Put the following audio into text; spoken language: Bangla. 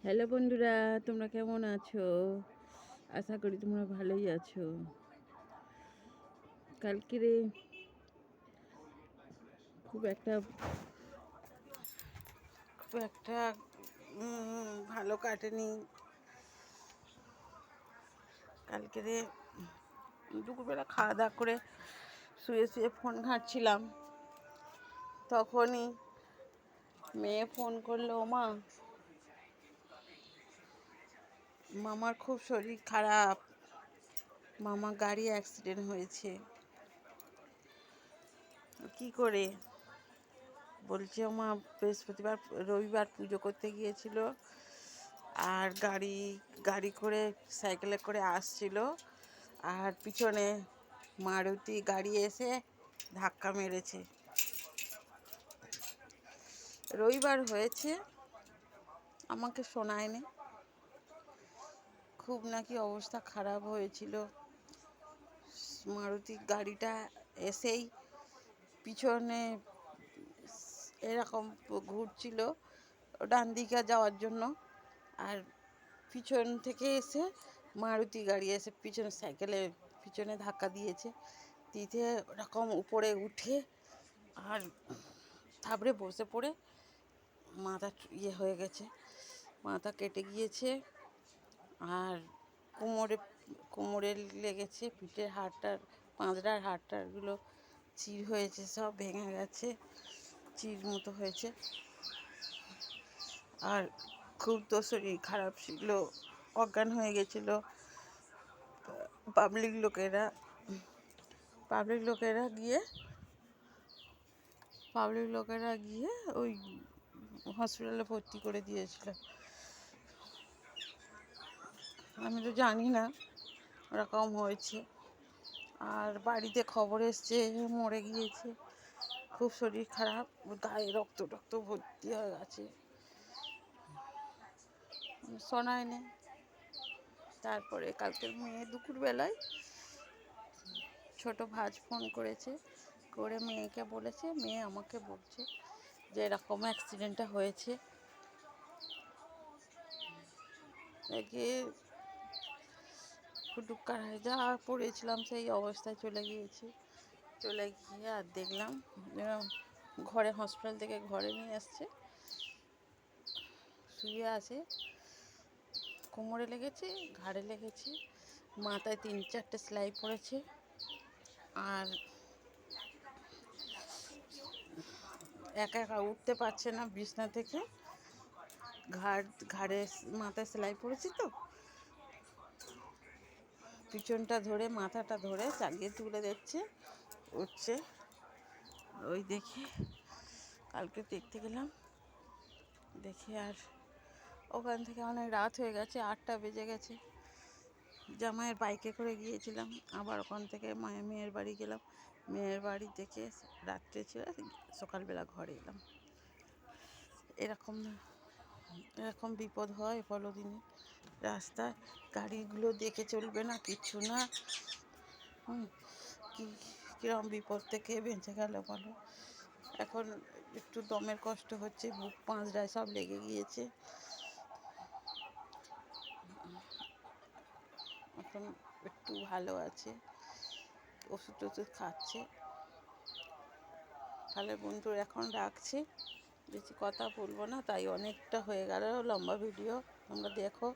হ্যালো বন্ধুরা, তোমরা কেমন আছো? আশা করি তোমরা ভালোই আছো। কালকেরে খুব একটা খুব একটা ভালো কাটেনি। কালকেরে দুপুরবেলা খাওয়া দাওয়া করে শুয়ে শুয়ে ফোন ঘাঁটছিলাম, তখনই মেয়ে ফোন করলো, মা মামার খুব শরীর খারাপ, মামা গাড়ি অ্যাক্সিডেন্ট হয়েছে। কি করে? বলছে মা বৃহস্পতিবার রবিবার পুজো করতে গিয়েছিল, আর গাড়ি করে সাইকেলে করে আসছিল, আর পিছনে মারুতি গাড়ি এসে ধাক্কা মেরেছে। রবিবার হয়েছে, আমাকে শোনায়নি। খুব নাকি অবস্থা খারাপ হয়েছিল। মারুতি গাড়িটা এসেই পিছনে এরকম ঘুরছিল ডান দিকে যাওয়ার জন্য, আর পিছন থেকে এসে মারুতি গাড়ি এসে পিছনে সাইকেলে পিছনে ধাক্কা দিয়েছে। দিতে ওরকম উপরে উঠে আর থাবড়ে বসে পড়ে মাথা হয়ে গেছে, মাথা কেটে গিয়েছে, আর কোমরে লেগেছে, পিঠের হাড়টার পাঁজরার হাড়টারগুলো চির হয়েছে, সব ভেঙে গেছে, চির মতো হয়েছে। আর খুব তো শরীর খারাপ ছিল, অজ্ঞান হয়ে গেছিল। পাবলিক লোকেরা গিয়ে ওই হসপিটালে ভর্তি করে দিয়েছিল। আমি তো জানি না ওরকম হয়েছে। আর বাড়িতে খবর এসছে মরে গিয়েছে। খুব শরীর খারাপ, গায়ে রক্ত ভর্তি হয়ে গেছে, শোনায়নি। তারপরে কালকের মেয়ে দুপুরবেলায় ছোট ভাজ ফোন করেছে, করে মেয়েকে বলেছে, মেয়ে আমাকে বলছে যে এরকম অ্যাক্সিডেন্টটা হয়েছে। একে ফুটুক্কার যা পড়েছিলাম সেই অবস্থায় চলে গিয়ে আর দেখলাম ঘরে, হসপিটাল থেকে ঘরে নিয়ে আসছে, শুয়ে আছে, কোমরে লেগেছে, ঘাড়ে লেগেছে, মাথায় 3-4টে সেলাই পড়েছে, আর একা উঠতে পারছে না বিছনা থেকে। ঘাড়ে মাথায় সেলাই পড়েছে, তো পিছনটা ধরে মাথাটা ধরে চাগিয়ে তুলে দিচ্ছে, উঠছে। ওই দেখে কালকে দেখতে গেলাম, দেখে আর ওখান থেকে অনেক রাত হয়ে গেছে, 8টা বেজে গেছে। জামাইয়ের বাইকে করে গিয়েছিলাম, আবার ওখান থেকে মেয়ের বাড়ি গেলাম, মেয়ের বাড়ি থেকে রাত্রে ছিল, সকালবেলা ঘরে এলাম। এরকম বিপদ হয় বলো দিনে, রাস্তায় গাড়িগুলো দেখে চলবে না, কিচ্ছু না। কিরম বিপদ থেকে বেঁচে গেল বলো। এখন একটু দমের কষ্ট হচ্ছে, বুক পাঁজরায় সব লেগে গিয়েছে। এখন একটু ভালো আছে, ওষুধ খাচ্ছে। তাহলে বন্ধু এখন রাখছি, বেশি কথা বলবো না, তাই অনেকটা হয়ে গেল লম্বা ভিডিও, তোমরা দেখো।